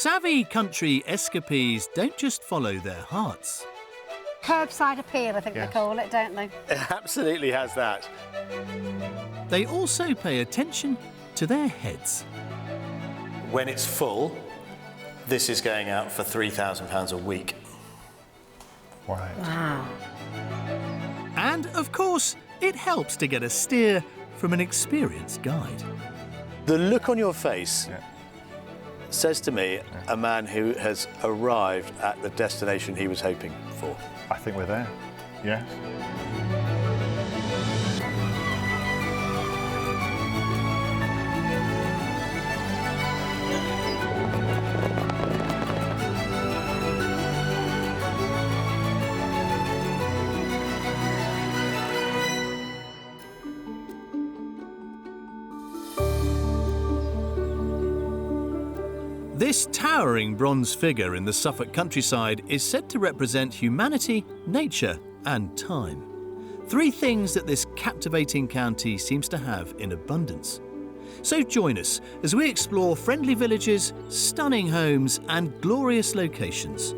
savvy country escapees don't just follow their hearts. Curbside appeal, I think they call it, don't they? It absolutely has that. They also pay attention to their heads. When it's full, this is going out for £3,000 a week. Right. Wow. And, of course, it helps to get a steer from an experienced guide. The look on your face says to me a man who has arrived at the destination he was hoping for. I think we're there. Yes. This towering bronze figure in the Suffolk countryside is said to represent humanity, nature and time. Three things that this captivating county seems to have in abundance. So join us as we explore friendly villages, stunning homes and glorious locations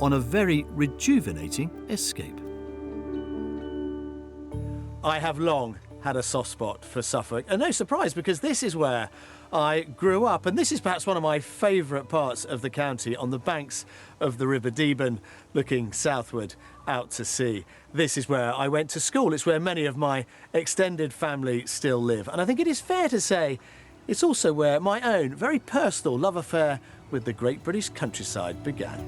on a very rejuvenating escape. I have long had a soft spot for Suffolk, and no surprise because this is where I grew up, and this is perhaps one of my favourite parts of the county, on the banks of the River Deben, looking southward out to sea. This is where I went to school. It's where many of my extended family still live, and I think it is fair to say it's also where my own very personal love affair with the great British countryside began.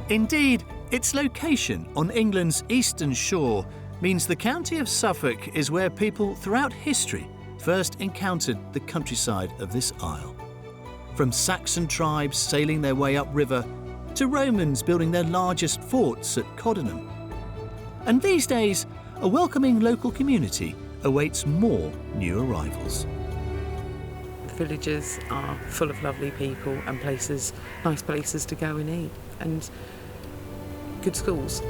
Indeed, its location on England's eastern shore means the county of Suffolk is where people throughout history first encountered the countryside of this isle. From Saxon tribes sailing their way upriver to Romans building their largest forts at Coddenham. And these days, a welcoming local community awaits more new arrivals. The villages are full of lovely people and places, nice places to go and eat, and good schools.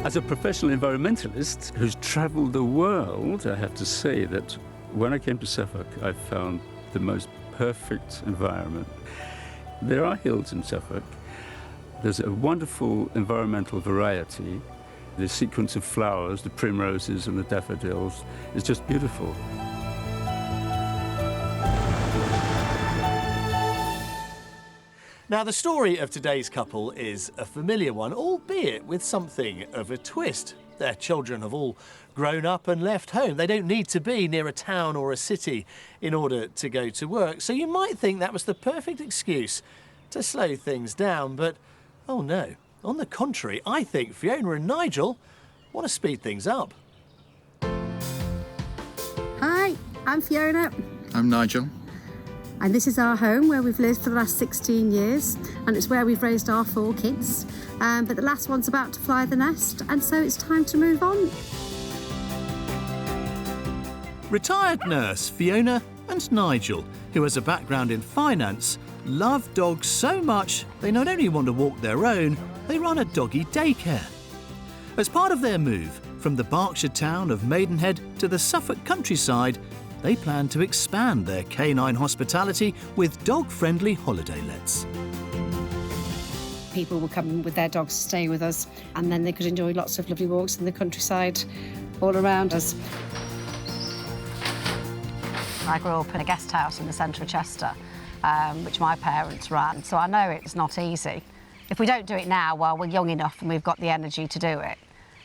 As a professional environmentalist who's travelled the world, I have to say that when I came to Suffolk, I found the most perfect environment. There are hills in Suffolk. There's a wonderful environmental variety. The sequence of flowers, the primroses and the daffodils, is just beautiful. Now, the story of today's couple is a familiar one, albeit with something of a twist. Their children have all grown up and left home. They don't need to be near a town or a city in order to go to work. So you might think that was the perfect excuse to slow things down. But, oh no, on the contrary, I think Fiona and Nigel want to speed things up. Hi, I'm Fiona. I'm Nigel. And this is our home where we've lived for the last 16 years, and it's where we've raised our 4 kids. But the last one's about to fly the nest, and so it's time to move on. Retired nurse Fiona and Nigel, who has a background in finance, love dogs so much they not only want to walk their own, they run a doggy daycare. As part of their move from the Berkshire town of Maidenhead to the Suffolk countryside, they plan to expand their canine hospitality with dog-friendly holiday lets. People will come with their dogs to stay with us, and then they could enjoy lots of lovely walks in the countryside all around us. I grew up in a guest house in the centre of Chester, which my parents ran, so I know it's not easy. If we don't do it now while we're young enough and we've got the energy to do it,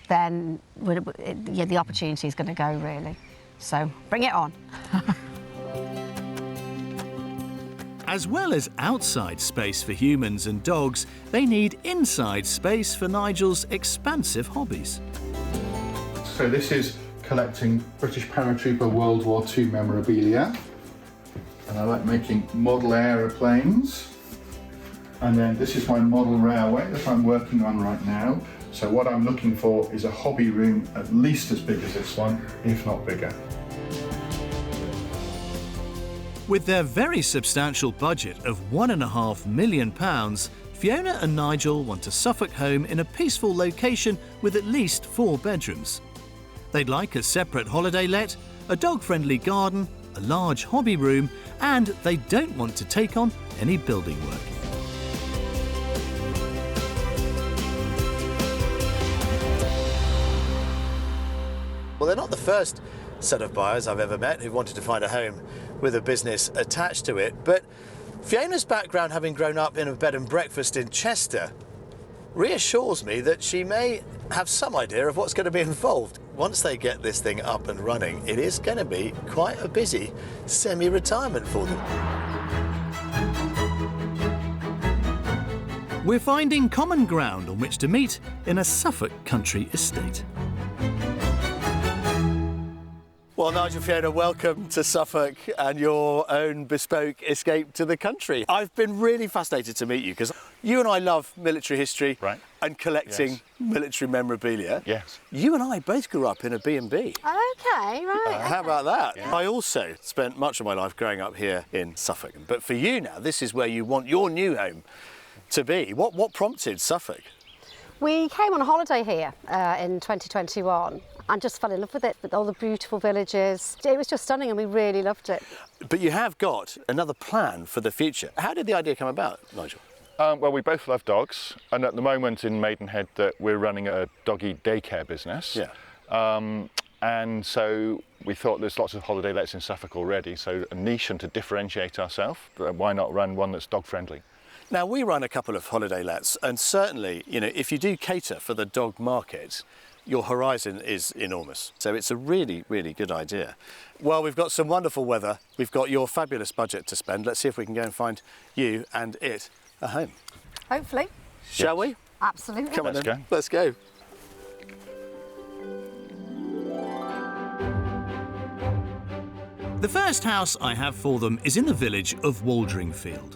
then the opportunity is going to go, really. So bring it on. As well as outside space for humans and dogs, they need inside space for Nigel's expansive hobbies. So this is collecting British paratrooper World War II memorabilia. And I like making model aeroplanes. And then this is my model railway that I'm working on right now. So what I'm looking for is a hobby room at least as big as this one, if not bigger. With their very substantial budget of £1.5 million, Fiona and Nigel want a Suffolk home in a peaceful location with at least 4 bedrooms. They'd like a separate holiday let, a dog-friendly garden, a large hobby room, and they don't want to take on any building work. Well, they're not the first set of buyers I've ever met who wanted to find a home with a business attached to it, but Fiona's background, having grown up in a bed and breakfast in Chester, reassures me that she may have some idea of what's going to be involved. Once they get this thing up and running, it is going to be quite a busy semi-retirement for them. We're finding common ground on which to meet in a Suffolk country estate. Well, Nigel, Fiona, welcome to Suffolk and your own bespoke escape to the country. I've been really fascinated to meet you because you and I love military history and collecting military memorabilia. Yes. You and I both grew up in a B&B. Okay, right. How about that? Yeah. I also spent much of my life growing up here in Suffolk. But for you now, this is where you want your new home to be. What prompted Suffolk? We came on a holiday here in 2021 and just fell in love with it, with all the beautiful villages. It was just stunning and we really loved it. But you have got another plan for the future. How did the idea come about, Nigel? Well, we both love dogs, and at the moment in Maidenhead that we're running a doggy daycare business. Yeah. And so we thought there's lots of holiday lets in Suffolk already, so a niche and to differentiate ourselves, why not run one that's dog friendly? Now, we run a couple of holiday lets, and certainly, you know, if you do cater for the dog market, your horizon is enormous. So it's a really, really good idea. Well, we've got some wonderful weather. We've got your fabulous budget to spend. Let's see if we can go and find you and it a home. Hopefully. Shall we? Absolutely. Come on Let's then. go. Let's go. The first house I have for them is in the village of Waldringfield.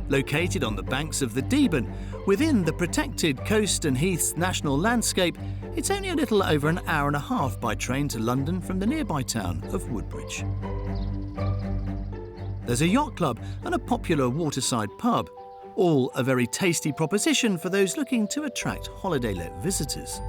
Located on the banks of the Deben, within the protected Coast and Heaths National Landscape, it's only a little over an hour and a half by train to London from the nearby town of Woodbridge. There's a yacht club and a popular waterside pub, all a very tasty proposition for those looking to attract holiday-let visitors.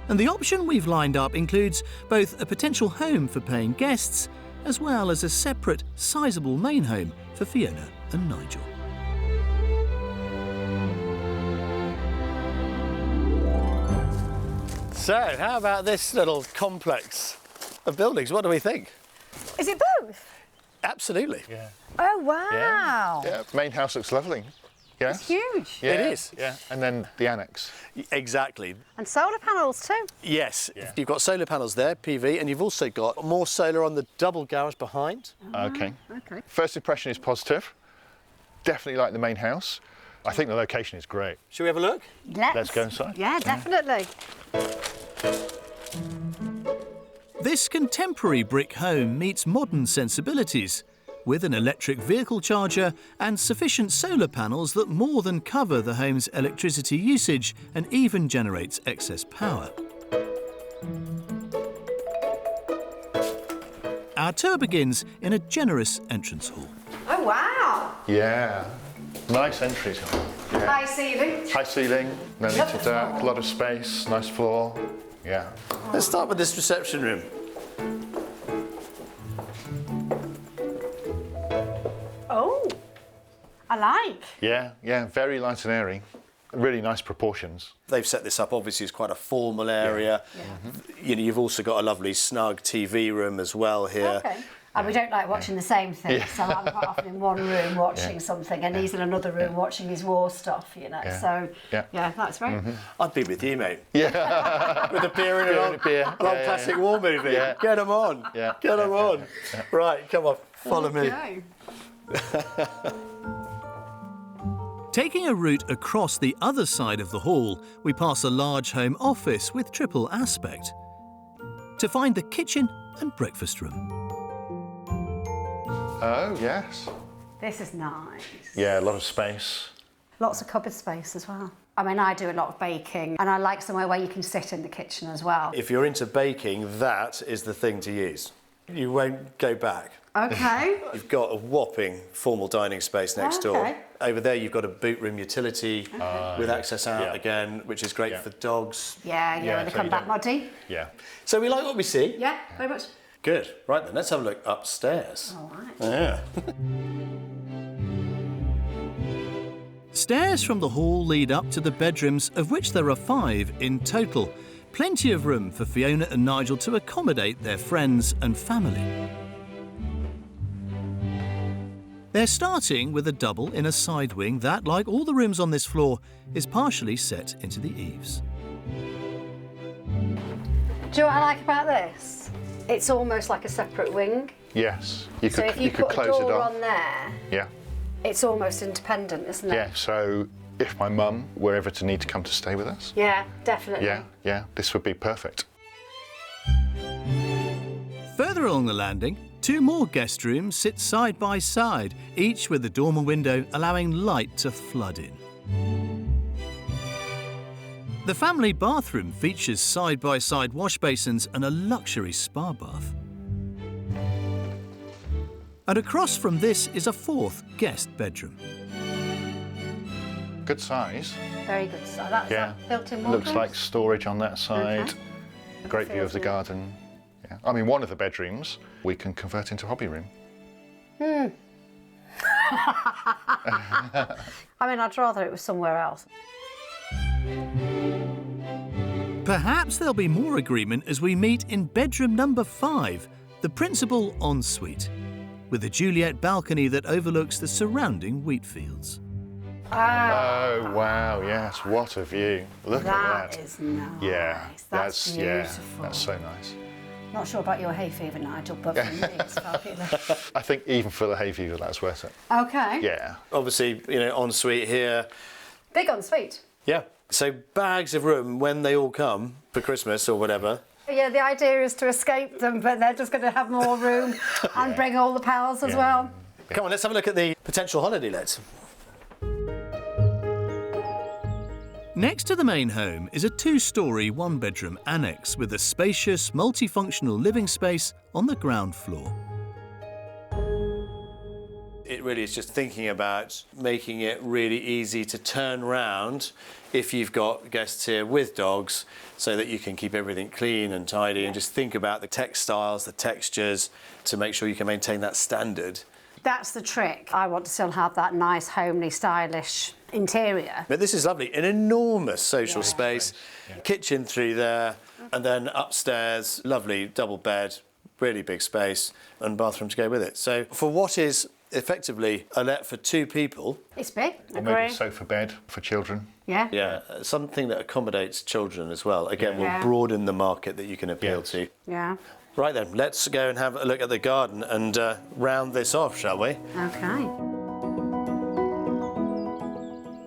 And the option we've lined up includes both a potential home for paying guests as well as a separate, sizable main home for Fiona and Nigel. So, how about this little complex of buildings? What do we think? Is it both? Absolutely. Yeah. Oh, wow. Yeah, main house looks lovely. Yes. It's huge. Yeah, It is. Yeah, and then the annex. Exactly. And solar panels too. Yes, Yeah. you've got solar panels there, PV, and you've also got more solar on the double garage behind. Okay. Okay. First impression is positive. Definitely like the main house. I think the location is great. Shall we have a look? Let's go inside. Yeah, definitely. This contemporary brick home meets modern sensibilities, with an electric vehicle charger and sufficient solar panels that more than cover the home's electricity usage and even generates excess power. Our tour begins in a generous entrance hall. Oh, wow. Yeah. Nice entries. Yeah. High ceiling. High ceiling, no need to duck, a lot of space, nice floor. Yeah. Let's start with this reception room. Oh, I like. Yeah, very light and airy. Really nice proportions. They've set this up obviously as quite a formal area. You know, you've also got a lovely snug TV room as well here. Okay. And we don't like watching the same thing, so I'm quite often in one room watching something, and he's in another room watching his war stuff, you know. Yeah. So, Yeah. that's great. I'd be with you, mate. Yeah. With a beer and an old classic war movie. Yeah. Get them on. Yeah. Get them on. Right, come on, follow me. Okay. Taking a route across the other side of the hall, we pass a large home office with triple aspect to find the kitchen and breakfast room. Oh, yes. This is nice. Yeah, a lot of space. Lots of cupboard space as well. I mean, I do a lot of baking, and I like somewhere where you can sit in the kitchen as well. If you're into baking, that is the thing to use. You won't go back. Okay. You've got a whopping formal dining space next door. Okay. Over there, you've got a boot room utility with access out again, which is great for dogs. Yeah, when they come back muddy. Yeah. So we like what we see. Yeah, very much. Good. Right then, let's have a look upstairs. All right. Yeah. Stairs from the hall lead up to the bedrooms, of which there are 5 in total. Plenty of room for Fiona and Nigel to accommodate their friends and family. They're starting with a double in a side wing that, like all the rooms on this floor, is partially set into the eaves. Do you know what I like about this? It's almost like a separate wing. Yes. So if you could put a close it door off. on there, Yeah. it's almost independent, isn't it? Yeah. So if my mum were ever to need to come to stay with us, Yeah, definitely. yeah, this would be perfect. Further along the landing, 2 more guest rooms sit side by side, each with a dormer window allowing light to flood in. The family bathroom features side-by-side wash basins and a luxury spa bath. And across from this is a 4th guest bedroom. Good size. Very good. So that's that built-in wardrobe. Looks like storage on that side. Okay. Great view of the garden. Yeah. I mean, one of the bedrooms we can convert into hobby room. I mean, I'd rather it was somewhere else. Perhaps there'll be more agreement as we meet in bedroom number 5, the principal ensuite, with a Juliet balcony that overlooks the surrounding wheat fields. Oh, wow, yes, what a view. Look at that. That is nice. Yeah, That's beautiful. Yeah, that's so nice. Not sure about your hay fever, Nigel, but for me it's fabulous. I think even for the hay fever, that's worth it. Okay. Yeah. Obviously, ensuite here. Big ensuite. Yeah. So bags of room when they all come for Christmas or whatever. Yeah, the idea is to escape them, but they're just going to have more room and bring all the pals as well. Come on, let's have a look at the potential holiday lets. Next to the main home is a 2-storey, 1-bedroom annex with a spacious, multifunctional living space on the ground floor. It really is just thinking about making it really easy to turn round if you've got guests here with dogs, so that you can keep everything clean and tidy and just think about the textiles, the textures, to make sure you can maintain that standard. That's the trick. I want to still have that nice, homely, stylish interior. But this is lovely, an enormous social space, kitchen through there, and then upstairs, lovely double bed, really big space, and bathroom to go with it. So for what is effectively a let for 2 people. It's big, Or maybe a sofa bed for children. Yeah. Yeah, something that accommodates children as well. Again, will broaden the market that you can appeal to. Yeah. Right then, let's go and have a look at the garden and round this off, shall we? Okay.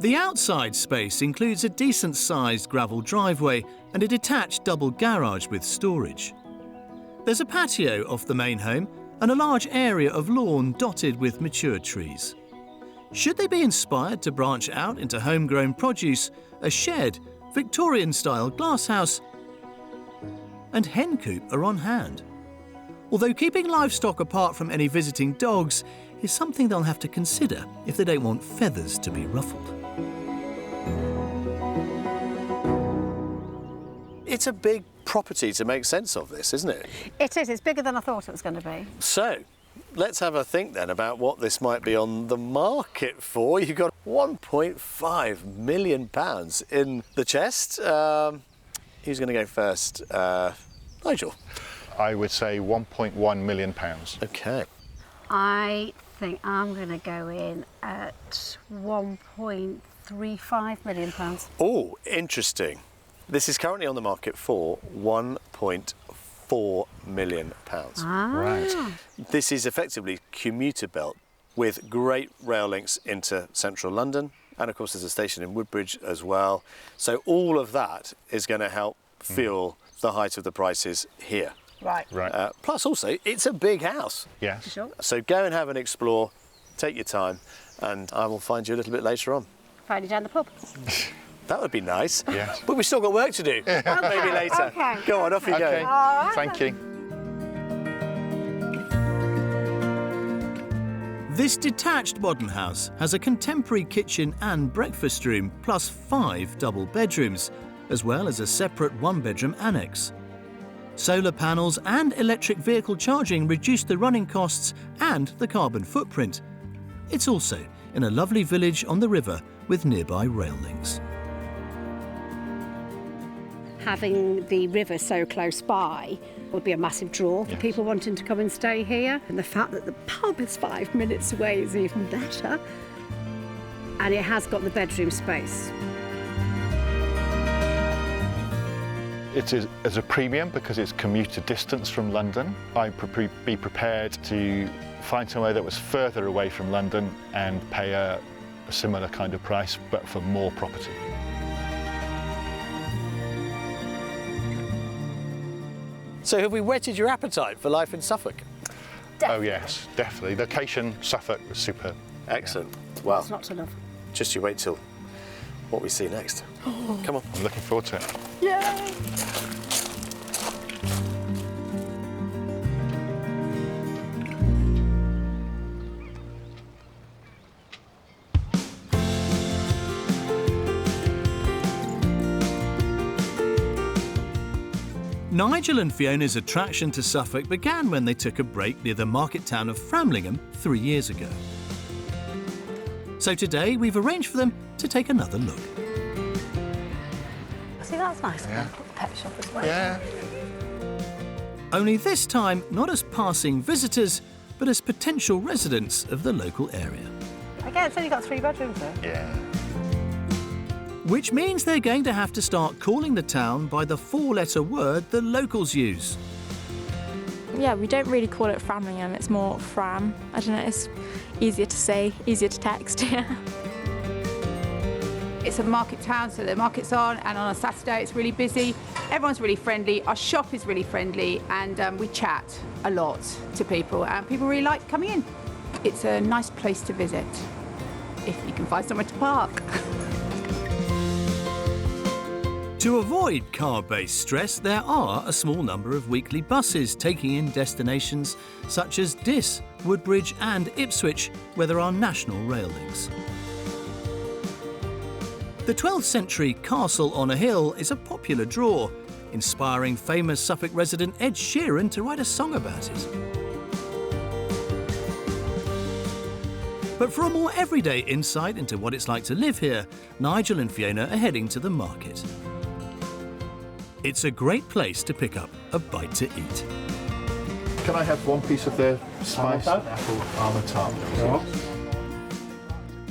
The outside space includes a decent-sized gravel driveway and a detached double garage with storage. There's a patio off the main home and a large area of lawn dotted with mature trees. Should they be inspired to branch out into homegrown produce, a shed, Victorian-style glasshouse and hen coop are on hand. Although keeping livestock apart from any visiting dogs is something they'll have to consider if they don't want feathers to be ruffled. It's a big property to make sense of this, isn't it? It is. It's bigger than I thought it was going to be. So, let's have a think then about what this might be on the market for. You've got £1.5 million in the chest. Who's going to go first? Nigel. I would say £1.1 million. Okay. I think I'm going to go in at £1.35 million. Oh, interesting. This is currently on the market for £1.4 million. Right. This is effectively commuter belt with great rail links into central London. And of course there's a station in Woodbridge as well. So all of that is going to help fuel the height of the prices here. Right. Right. Plus also, it's a big house. Yes. Sure. So go and have an explore, take your time, and I will find you a little bit later on. Find you down the pub. That would be nice. Yes. But we've still got work to do. Maybe later. Okay. Go on, off you Okay. go. Thank you. This detached modern house has a contemporary kitchen and breakfast room, plus 5 double bedrooms, as well as a separate one-bedroom annex. Solar panels and electric vehicle charging reduce the running costs and the carbon footprint. It's also in a lovely village on the river with nearby rail links. Having the river so close by would be a massive draw for people wanting to come and stay here. And the fact that the pub is 5 minutes away is even better. And it has got the bedroom space. It is as a premium because it's commuter distance from London. I'd be prepared to find somewhere that was further away from London and pay a similar kind of price, but for more property. So have we whetted your appetite for life in Suffolk? Definitely. Oh yes, definitely. Location, Suffolk was superb. Excellent. Well, It's not to love. just you wait till what we see next. Come on. I'm looking forward to it. Yay! Nigel and Fiona's attraction to Suffolk began when they took a break near the market town of Framlingham 3 years ago. So today we've arranged for them to take another look. See, that's nice. Yeah. Put the pet shop as well. Yeah. Only this time not as passing visitors, but as potential residents of the local area. Again, it's only got 3 bedrooms though. Yeah. Which means they're going to have to start calling the town by the 4-letter word the locals use. Yeah, we don't really call it Framlingham, it's more Fram. I don't know, it's easier to say, easier to text, yeah. It's a market town, so the market's on, and on a Saturday it's really busy. Everyone's really friendly, our shop is really friendly, and we chat a lot to people, and people really like coming in. It's a nice place to visit, if you can find somewhere to park. To avoid car-based stress, there are a small number of weekly buses taking in destinations such as Diss, Woodbridge and Ipswich, where there are national rail links. The 12th century castle on a hill is a popular draw, inspiring famous Suffolk resident Ed Sheeran to write a song about it. But for a more everyday insight into what it's like to live here, Nigel and Fiona are heading to the market. It's a great place to pick up a bite to eat. Can I have one piece of their spiced apple almond tart?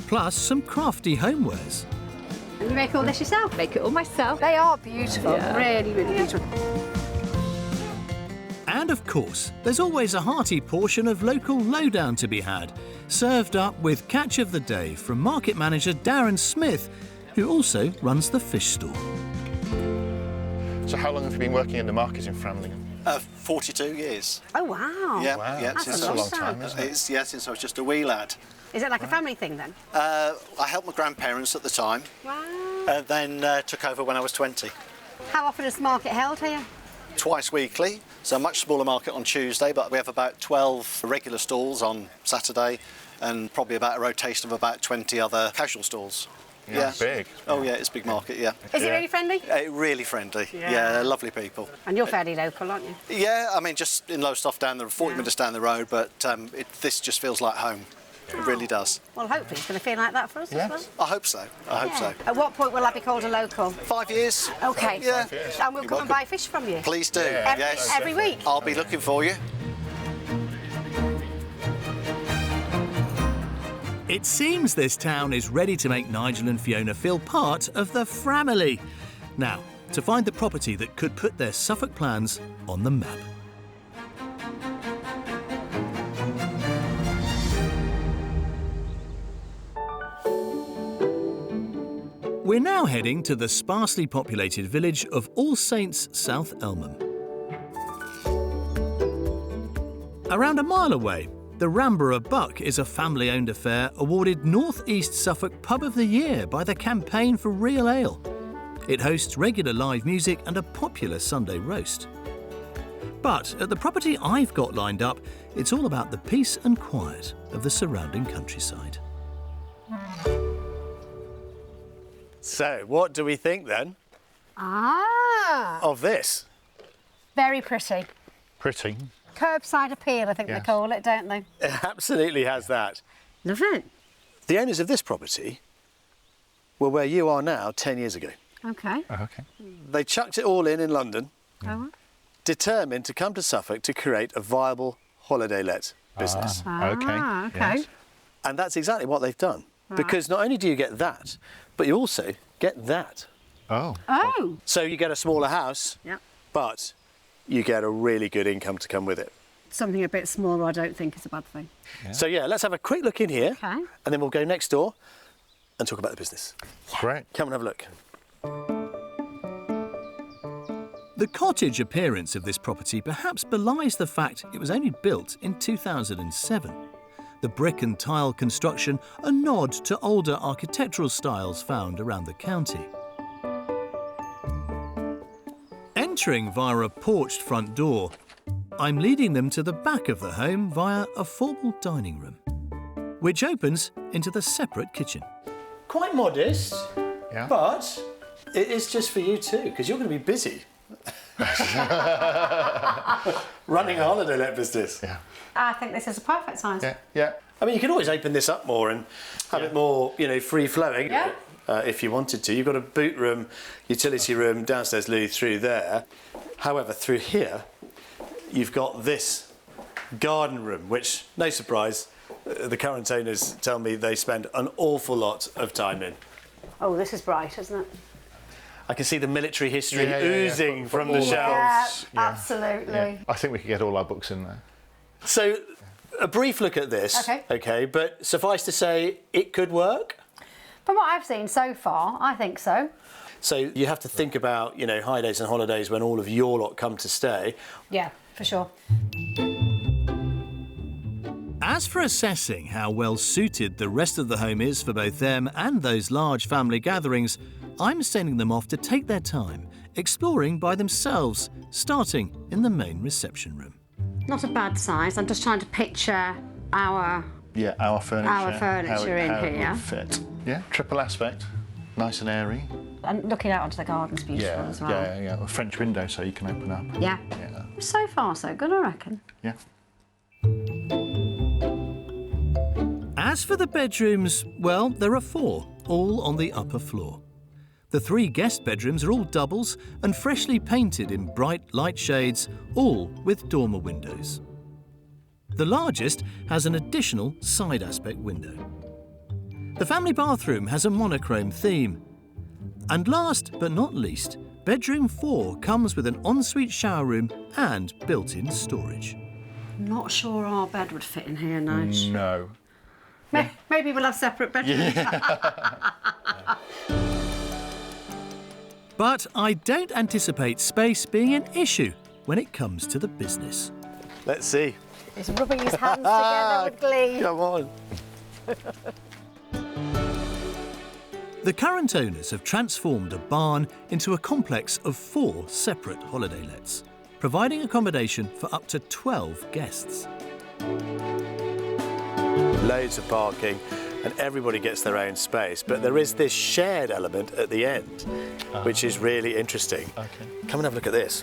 Plus some crafty homewares. And you make all this yourself? Make it all myself. They are beautiful, really, really beautiful. And of course, there's always a hearty portion of local lowdown to be had, served up with catch of the day from market manager Darren Smith, who also runs the fish stall. So how long have you been working in the market in Framlingham? 42 years. Oh, wow. Yeah, Wow, yeah. that's a long time, isn't it? Since I was just a wee lad. Is it like a family thing then? I helped my grandparents at the time, Wow. then took over when I was 20. How often is the market held here? Twice weekly, so a much smaller market on Tuesday, but we have about 12 regular stalls on Saturday and probably about a rotation of about 20 other casual stalls. Yeah, big. Oh yeah, it's a big market, yeah. Is it really friendly? Really friendly, yeah, lovely people. And you're fairly local, aren't you? Yeah, I mean, just in Lowestoft, 40 minutes down the road, but this just feels like home. It really does. Well, hopefully it's going to feel like that for us as well. I hope so, I hope so. At what point will I be called a local? 5 years. Okay. Yeah. And we'll come and buy fish from you? Please do, Every, every week? I'll be looking for you. It seems this town is ready to make Nigel and Fiona feel part of the Framily. Now, to find the property that could put their Suffolk plans on the map. We're now heading to the sparsely populated village of All Saints, South Elmham. Around a mile away, the Ramborough Buck is a family-owned affair awarded North East Suffolk Pub of the Year by the Campaign for Real Ale. It hosts regular live music and a popular Sunday roast. But at the property I've got lined up, it's all about the peace and quiet of the surrounding countryside. So, what do we think then of this? Very pretty. Pretty. Curbside appeal, I think they call it, don't they? It absolutely has that. Love it. The owners of this property were where you are now 10 years ago. Okay. Okay. They chucked it all in London, Oh. determined to come to Suffolk to create a viable holiday let business. Okay. Yes. And that's exactly what they've done. Right. Because not only do you get that, but you also get that. Oh. Oh. So you get a smaller house, Yep. but you get a really good income to come with it. Something a bit smaller I don't think is a bad thing. Yeah. So yeah, let's have a quick look in here, Okay. and then we'll go next door and talk about the business. Great. Come and have a look. The cottage appearance of this property perhaps belies the fact it was only built in 2007. The brick and tile construction a nod to older architectural styles found around the county. Entering via a porched front door, I'm leading them to the back of the home via a formal dining room, which opens into the separate kitchen. Quite modest, Yeah. but it is just for you too, because you're going to be busy. Running a holiday let business. Yeah. I think this is a perfect size. Yeah. Yeah. I mean, you can always open this up more and have it more, free flowing. Yeah. If you wanted to. You've got a boot room, utility room, downstairs loo through there. However, through here, you've got this garden room, which, no surprise, the current owners tell me they spend an awful lot of time in. Oh, this is bright, isn't it? I can see the military history Yeah. oozing from the all the shelves. Yeah, absolutely. Yeah. I think we could get all our books in there. So, a brief look at this. Okay. But suffice to say, it could work. From what I've seen so far, I think so. So you have to think about, high days and holidays when all of your lot come to stay. Yeah, for sure. As for assessing how well suited the rest of the home is for both them and those large family gatherings, I'm sending them off to take their time, exploring by themselves, starting in the main reception room. Not a bad size. I'm just trying to picture our furniture. Our furniture in how it here. would fit. Yeah, triple aspect, nice and airy. and looking out onto the garden's beautiful as well. Yeah. A French window so you can open up. Yeah. Yeah. So far, so good, I reckon. Yeah. As for the bedrooms, well, there are 4, all on the upper floor. The 3 guest bedrooms are all doubles and freshly painted in bright light shades, all with dormer windows. The largest has an additional side aspect window. The family bathroom has a monochrome theme. And last but not least, bedroom 4 comes with an ensuite shower room and built-in storage. Not sure our bed would fit in here, Nige. No. Maybe we'll have separate bedrooms. But I don't anticipate space being an issue when it comes to the business. Let's see. He's rubbing his hands together with glee. Come on. The current owners have transformed a barn into a complex of 4 separate holiday lets, providing accommodation for up to 12 guests. Loads of parking and everybody gets their own space, but there is this shared element at the end, which is really interesting. Okay. Come and have a look at this.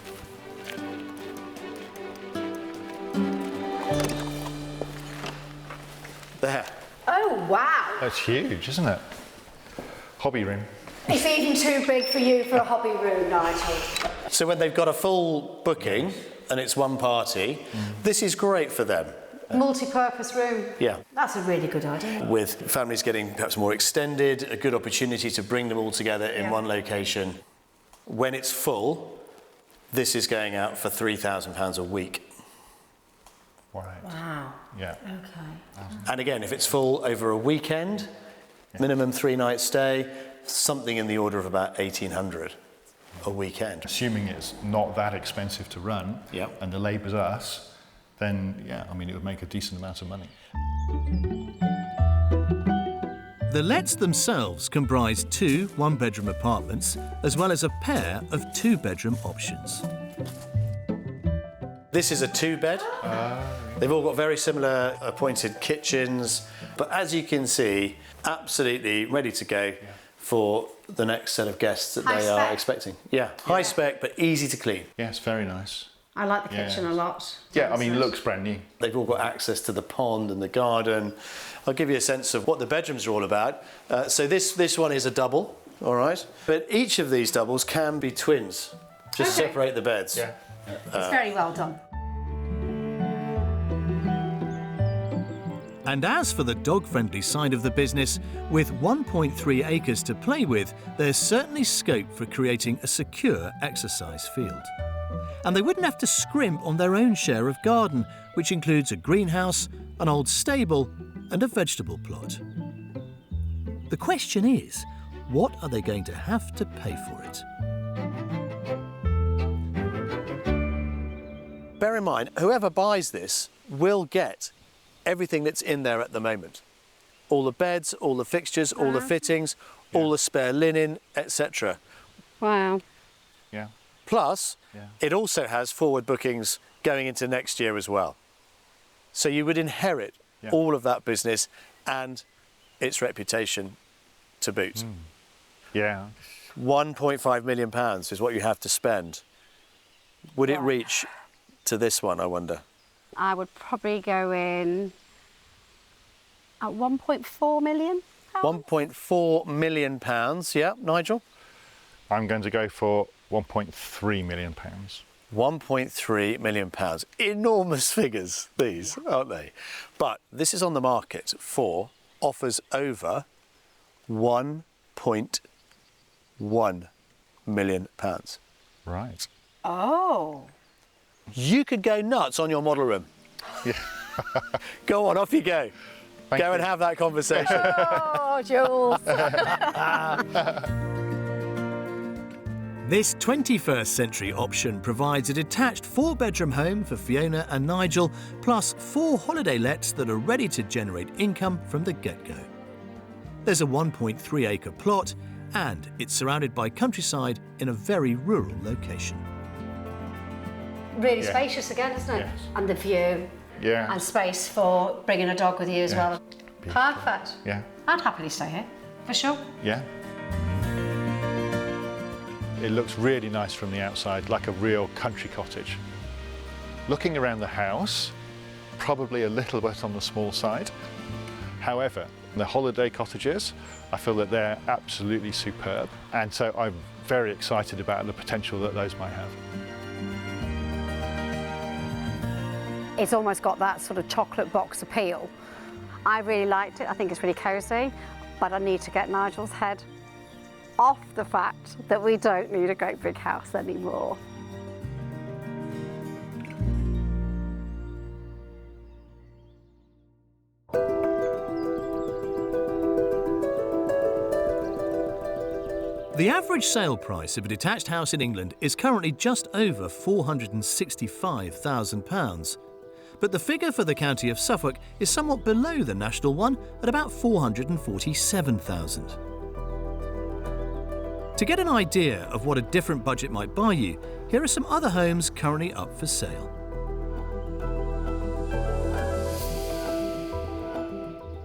There. Oh, wow. That's huge, isn't it? Hobby room. It's even too big for you for a hobby room, Nigel. So when they've got a full booking and it's one party, this is great for them. Multi-purpose room. Yeah. That's a really good idea. With families getting perhaps more extended, a good opportunity to bring them all together in one location. When it's full, this is going out for £3,000 a week. Right. Wow. Yeah. Okay. And again, if it's full over a weekend, minimum 3-night stay, something in the order of about 1,800 a weekend. Assuming it's not that expensive to run, and the labour's us, then it would make a decent amount of money. The lets themselves comprise 2 one-bedroom apartments, as well as a pair of 2-bedroom options. This is a 2-bed. They've all got very similar appointed kitchens, but as you can see, absolutely ready to go for the next set of guests that they are expecting. Yeah, high spec, but easy to clean. Yes, very nice. I like the kitchen a lot. Yeah, I mean, it looks brand new. They've all got access to the pond and the garden. I'll give you a sense of what the bedrooms are all about. So this one is a double, all right? But each of these doubles can be twins. Just separate the beds. Yeah. It's very well done. And as for the dog-friendly side of the business, with 1.3 acres to play with, there's certainly scope for creating a secure exercise field. And they wouldn't have to scrimp on their own share of garden, which includes a greenhouse, an old stable and a vegetable plot. The question is, what are they going to have to pay for it? Bear in mind, whoever buys this will get everything that's in there at the moment. All the beds, all the fixtures, all the fittings, all the spare linen, etc. Wow. Yeah. Plus, it also has forward bookings going into next year as well. So you would inherit all of that business and its reputation to boot. Yeah. £1.5 million is what you have to spend. Would it reach to this one, I wonder? I would probably go in at 1.4 million. £1.4 million, yeah, Nigel? I'm going to go for £1.3 million. £1.3 million. Enormous figures, these, aren't they? But this is on the market for offers over £1.1 million. Right. Oh. You could go nuts on your model room. Yeah. Go on, off you go. Thank go you. and have that conversation. Oh, Jules. This 21st century option provides a detached 4-bedroom home for Fiona and Nigel, plus 4 holiday lets that are ready to generate income from the get-go. There's a 1.3 acre plot and it's surrounded by countryside in a very rural location. Really spacious again, isn't it? Yes. And the view. Yeah. And space for bringing a dog with you as well. Perfect. Yeah. I'd happily stay here, for sure. Yeah. It looks really nice from the outside, like a real country cottage. Looking around the house, probably a little bit on the small side. However, the holiday cottages, I feel that they're absolutely superb. And so I'm very excited about the potential that those might have. It's almost got that sort of chocolate box appeal. I really liked it. I think it's really cosy, but I need to get Nigel's head off the fact that we don't need a great big house anymore. The average sale price of a detached house in England is currently just over £465,000. But the figure for the county of Suffolk is somewhat below the national one at about £447,000. To get an idea of what a different budget might buy you, here are some other homes currently up for sale.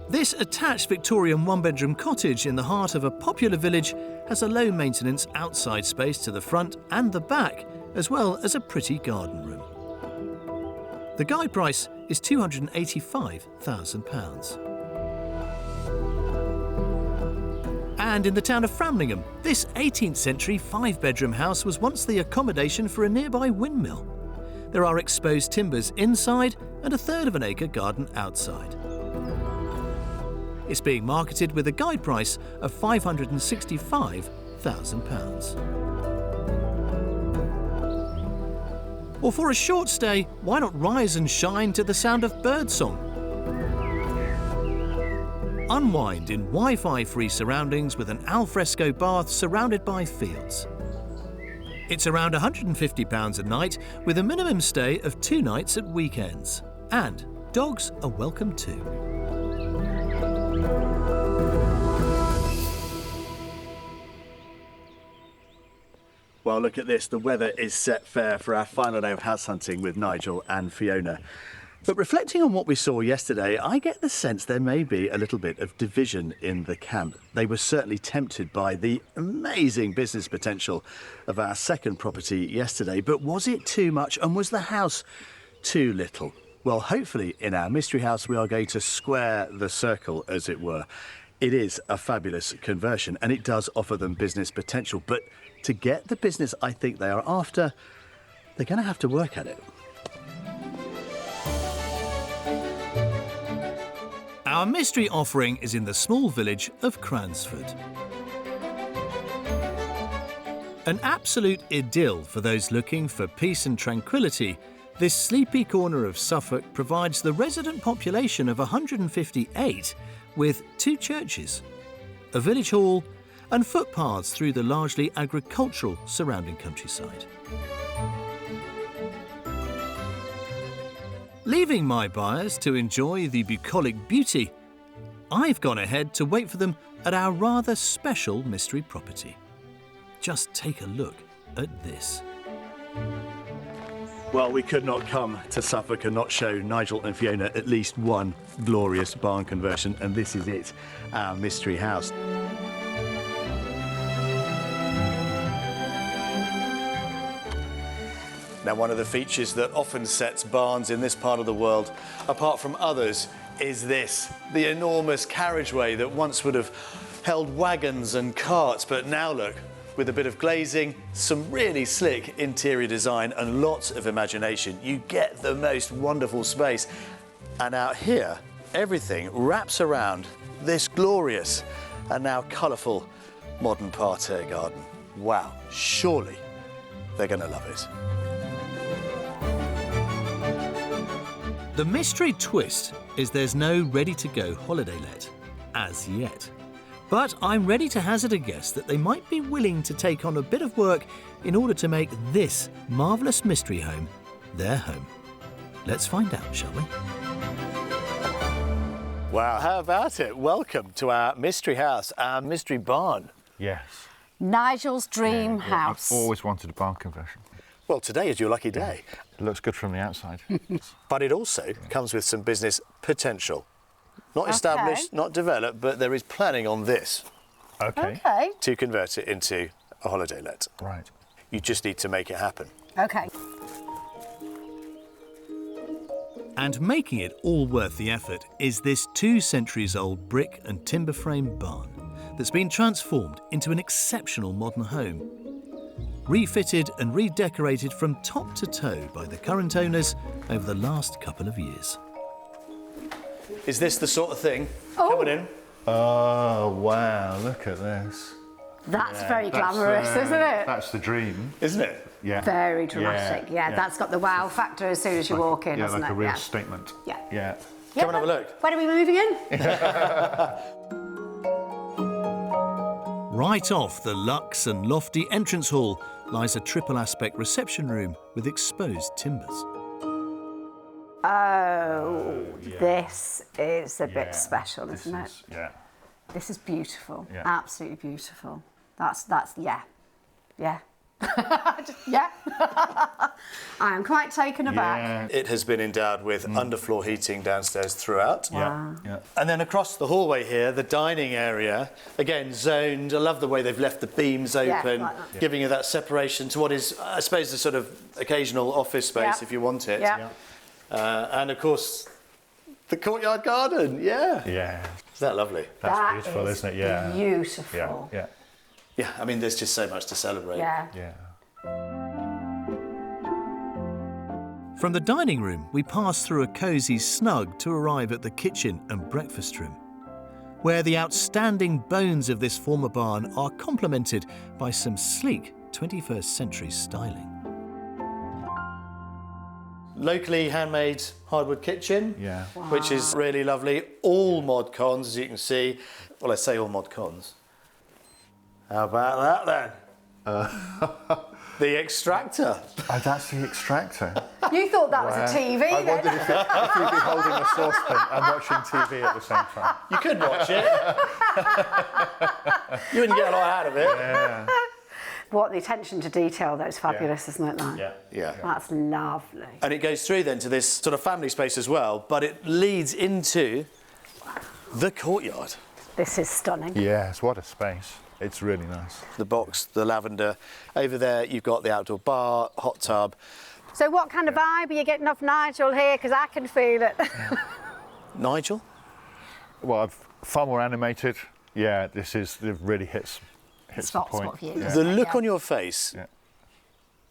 This attached Victorian 1-bedroom cottage in the heart of a popular village has a low-maintenance outside space to the front and the back, as well as a pretty garden room. The guide price is £285,000. And in the town of Framlingham, this 18th century 5-bedroom house was once the accommodation for a nearby windmill. There are exposed timbers inside and a 1/3 of an acre garden outside. It's being marketed with a guide price of £565,000. Or for a short stay, why not rise and shine to the sound of birdsong? Unwind in Wi-Fi free surroundings with an alfresco bath surrounded by fields. It's around £150 a night with a minimum stay of 2 nights at weekends. And dogs are welcome too. Well, look at this. The weather is set fair for our final day of house hunting with Nigel and Fiona. But reflecting on what we saw yesterday, I get the sense there may be a little bit of division in the camp. They were certainly tempted by the amazing business potential of our second property yesterday. But was it too much, and was the house too little? Well, hopefully in our mystery house we are going to square the circle, as it were. It is a fabulous conversion and it does offer them business potential. But to get the business I think they are after, they're going to have to work at it. Our mystery offering is in the small village of Cransford. An absolute idyll for those looking for peace and tranquility, this sleepy corner of Suffolk provides the resident population of 158 with 2 churches, a village hall and footpaths through the largely agricultural surrounding countryside. Leaving my buyers to enjoy the bucolic beauty, I've gone ahead to wait for them at our rather special mystery property. Just take a look at this. Well, we could not come to Suffolk and not show Nigel and Fiona at least one glorious barn conversion, and this is it, our mystery house. Now, one of the features that often sets barns in this part of the world apart from others is this, the enormous carriageway that once would have held wagons and carts, but now look, with a bit of glazing, some really slick interior design and lots of imagination, you get the most wonderful space. And out here, everything wraps around this glorious and now colourful modern parterre garden. Wow, surely they're going to love it. The mystery twist is there's no ready-to-go holiday let, as yet. But I'm ready to hazard a guess that they might be willing to take on a bit of work in order to make this marvellous mystery home their home. Let's find out, shall we? Wow, how about it? Welcome to our mystery house, our mystery barn. Yes. Nigel's dream house. I've always wanted a barn conversion. Well, today is your lucky day. It looks good from the outside. But it also comes with some business potential. Not established, not developed, but there is planning on this. Okay. To convert it into a holiday let. Right. You just need to make it happen. Okay. And making it all worth the effort is this 2 centuries old brick and timber frame barn that's been transformed into an exceptional modern home. Refitted and redecorated from top to toe by the current owners over the last couple of years. Is this the sort of thing coming in? Oh, wow, look at this. That's very glamorous, isn't it? That's the dream. Isn't it? Yeah. Very dramatic. Yeah, that's got the wow factor as soon as you walk in, hasn't like it? a real statement. Yeah. Yeah. Come and have a look. When are we moving in? Right off the luxe and lofty entrance hall lies a triple aspect reception room with exposed timbers. Oh, this is a bit special, isn't it? Yeah. This is beautiful. Yeah. Absolutely beautiful. That's yeah. Yeah. Yeah. I am quite taken aback. It has been endowed with underfloor heating downstairs throughout. Yeah. Yeah. And then across the hallway here, the dining area, again zoned. I love the way they've left the beams open, like that. giving you that separation to what is, I suppose, the sort of occasional office space if you want it. Yeah. And of course, the courtyard garden. Yeah. Yeah. Is that lovely? That's beautiful, isn't it? Yeah. Beautiful. Yeah. Yeah. Yeah. I mean, there's just so much to celebrate. Yeah. Yeah. From the dining room, we pass through a cosy snug to arrive at the kitchen and breakfast room, where the outstanding bones of this former barn are complemented by some sleek 21st century styling. Locally handmade hardwood kitchen, Yeah. which is really lovely. All mod cons, as you can see. Well, I say all mod cons. How about that then? The extractor. Oh, that's the extractor. You thought that was a TV I then? wondered if you'd be holding a saucepan and watching TV at the same time. You could watch it. You wouldn't get a lot out of it. Yeah. What the attention to detail, though, is fabulous, isn't it? That? Yeah, yeah. That's lovely. And it goes through then to this sort of family space as well, but it leads into the courtyard. This is stunning. Yes, what a space. It's really nice. The box, the lavender. Over there, you've got the outdoor bar, hot tub. So what kind of vibe are you getting off Nigel here? Because I can feel it. Nigel? Well, far more animated. Yeah, it really hits the point. Spot for you. Yeah. The look on your face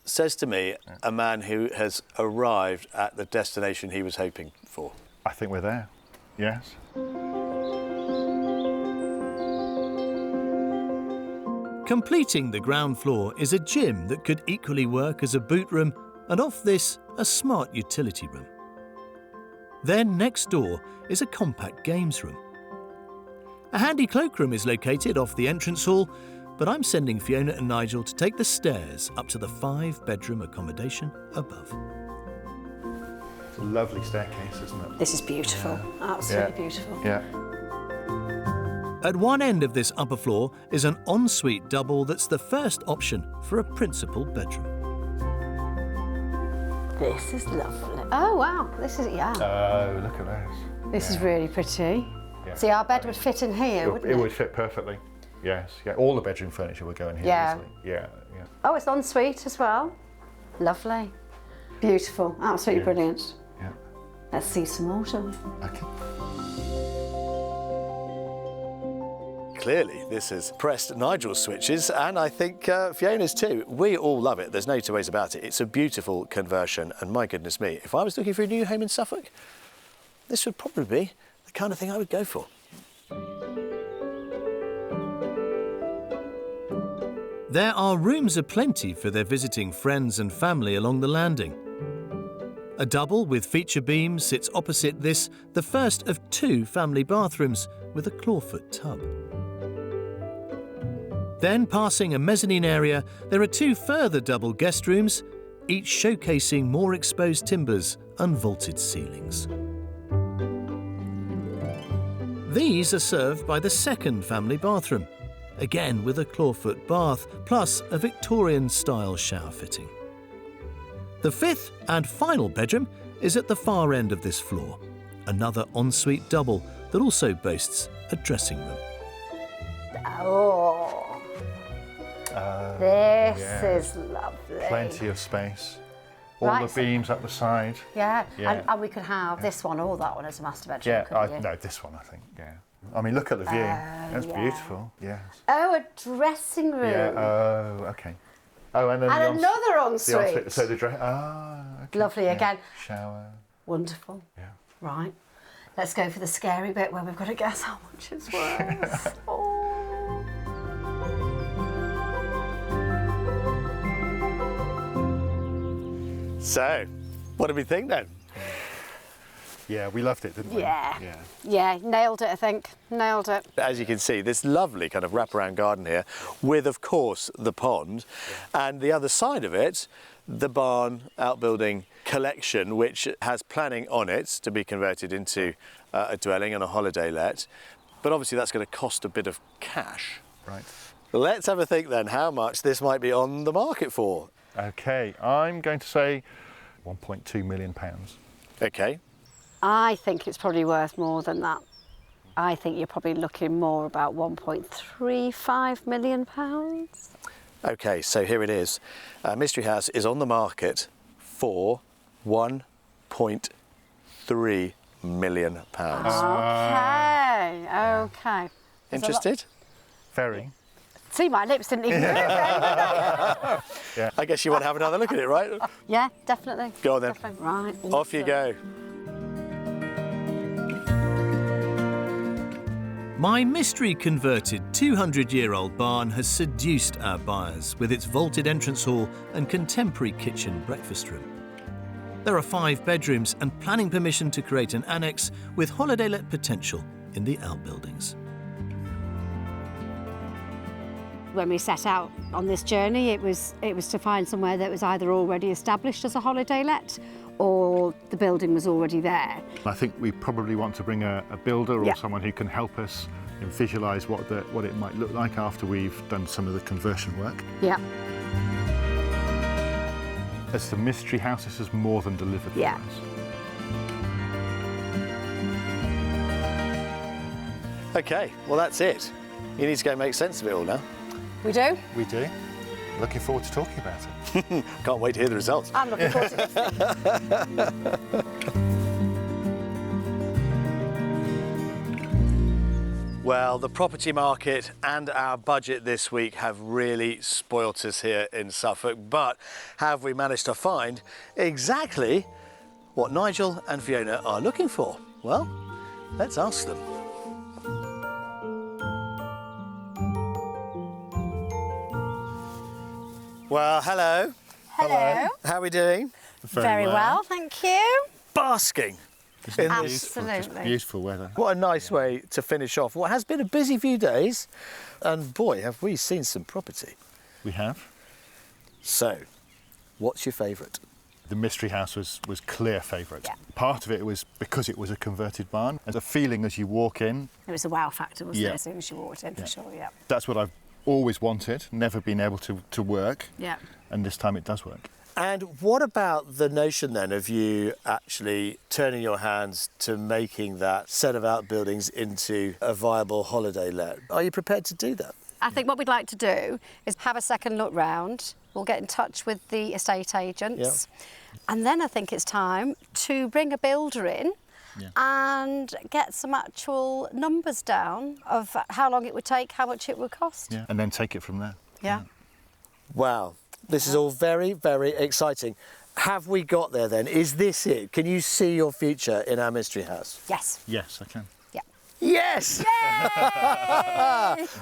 says to me a man who has arrived at the destination he was hoping for. I think we're there, yes. Completing the ground floor is a gym that could equally work as a boot room, and off this, a smart utility room. Then next door is a compact games room. A handy cloakroom is located off the entrance hall, but I'm sending Fiona and Nigel to take the stairs up to the 5-bedroom accommodation above. It's a lovely staircase, isn't it? This is beautiful. Yeah. Absolutely beautiful. Yeah. At one end of this upper floor is an ensuite double that's the first option for a principal bedroom. This is lovely. Oh, wow. This is, yeah. Oh, look at this. This is really pretty. Yeah. See, our bed would fit in here, wouldn't it? It would fit perfectly. Yes. Yeah. All the bedroom furniture would go in here Yeah. easily. Yeah. Yeah. Oh, it's ensuite as well. Lovely. Beautiful. Absolutely brilliant. Yeah. Let's see some more, shall we? Okay. Clearly, this has pressed Nigel's switches, and I think Fiona's too. We all love it. There's no two ways about it. It's a beautiful conversion, and my goodness me, if I was looking for a new home in Suffolk, this would probably be the kind of thing I would go for. There are rooms aplenty for their visiting friends and family along the landing. A double with feature beams sits opposite this, the first of 2 family bathrooms with a clawfoot tub. Then, passing a mezzanine area, there are 2 further double guest rooms, each showcasing more exposed timbers and vaulted ceilings. These are served by the second family bathroom, again with a clawfoot bath, plus a Victorian-style shower fitting. The 5th and final bedroom is at the far end of this floor, another ensuite double that also boasts a dressing room. Oh, this is lovely. Plenty of space. All Right, the beams up the side. Yeah, Yeah. And we could have this one or that one as a master bedroom, Yeah, couldn't you? no, this one I think, yeah. I mean, look at the view. That's yeah. beautiful, yes. Oh, a dressing room. Yeah, oh, okay. Oh, and then And the another ensuite. ensuite. So the dress, okay. Lovely, yeah. again. Shower. Wonderful. Yeah. Right. Let's go for the scary bit where we've got to guess how much it's worth. Oh. So, what do we think then? Yeah, we loved it, didn't we? Yeah. Yeah. Yeah, nailed it, I think. Nailed it. As you can see, this lovely kind of wraparound garden here with, of course, the pond, and the other side of it, the barn outbuilding collection, which has planning on it to be converted into a dwelling and a holiday let. But obviously that's going to cost a bit of cash. Right. Let's have a think then how much this might be on the market for. Okay, I'm going to say £1.2 million. Okay. I think it's probably worth more than that. I think you're probably looking more about £1.35 million. Okay, so here it is. Mystery House is on the market for £1.3 million. Okay, okay. Interested? Very. See, my lips didn't even move then, did Yeah. I guess you want to have another look at it, right? they? Yeah, definitely. Go on then. Definitely. Right. Off you go. My mystery-converted 200-year-old barn has seduced our buyers with its vaulted entrance hall and contemporary kitchen breakfast room. There are 5 bedrooms and planning permission to create an annex with holiday-let potential in the outbuildings. When we set out on this journey, it was to find somewhere that was either already established as a holiday let or the building was already there. I think we probably want to bring a builder or Yeah. someone who can help us and visualise what it might look like after we've done some of the conversion work. Yeah. As the mystery house, this is more than delivered for Yeah. us. OK, well, that's it. You need to go make sense of it all now. We do? We do. Looking forward to talking about it. Can't wait to hear the results. I'm looking forward to it. Well, the property market and our budget this week have really spoilt us here in Suffolk, but have we managed to find exactly what Nigel and Fiona are looking for? Well, let's ask them. Well, hello. Hello. How are we doing? Very well, thank you. Basking. In this Absolutely. Beautiful weather. What a nice way to finish off what has been a busy few days. And boy, have we seen some property. We have. So, what's your favourite? The mystery house was clear favourite. Yeah. Part of it was because it was a converted barn. There's a feeling as you walk in. It was a wow factor, wasn't Yeah. it, as soon as you walked in, for sure, yeah. That's what I've always wanted, never been able to work. Yeah. And this time it does work. And what about the notion then of you actually turning your hands to making that set of outbuildings into a viable holiday let? Are you prepared to do that? I think what we'd like to do is have a second look round. We'll get in touch with the estate agents. And then I think it's time to bring a builder in and get some actual numbers down of how long it would take, how much it would cost. Yeah. And then take it from there. Yeah. Wow, this is all very, very exciting. Have we got there then? Is this it? Can you see your future in our mystery house? Yes. Yes, I can. Yes!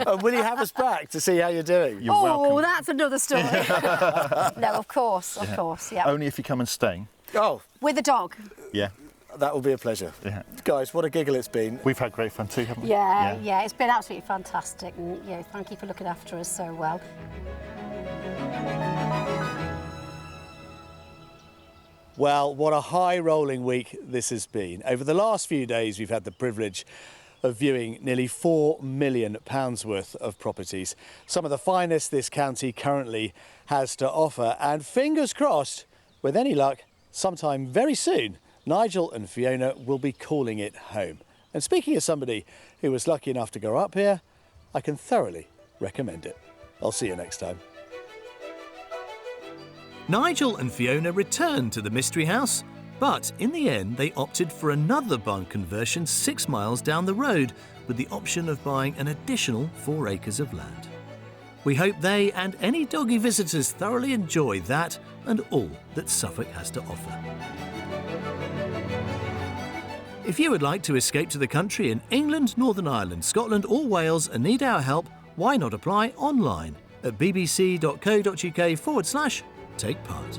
And will you have us back to see how you're doing? You're welcome. That's another story. No, of course, yeah. Only if you come and stay. Oh, With a dog. Yeah. that will be a pleasure. Yeah. Guys, what a giggle it's been. We've had great fun too, haven't we? Yeah, it's been absolutely fantastic, and thank you for looking after us so well. Well, what a high-rolling week this has been. Over the last few days, we've had the privilege of viewing nearly £4 million worth of properties, some of the finest this county currently has to offer. And fingers crossed, with any luck, sometime very soon, Nigel and Fiona will be calling it home. And speaking as somebody who was lucky enough to grow up here, I can thoroughly recommend it. I'll see you next time. Nigel and Fiona returned to the mystery house, but in the end they opted for another barn conversion 6 miles down the road with the option of buying an additional 4 acres of land. We hope they and any doggy visitors thoroughly enjoy that and all that Suffolk has to offer. If you would like to escape to the country in England, Northern Ireland, Scotland or Wales and need our help, why not apply online at bbc.co.uk/take part.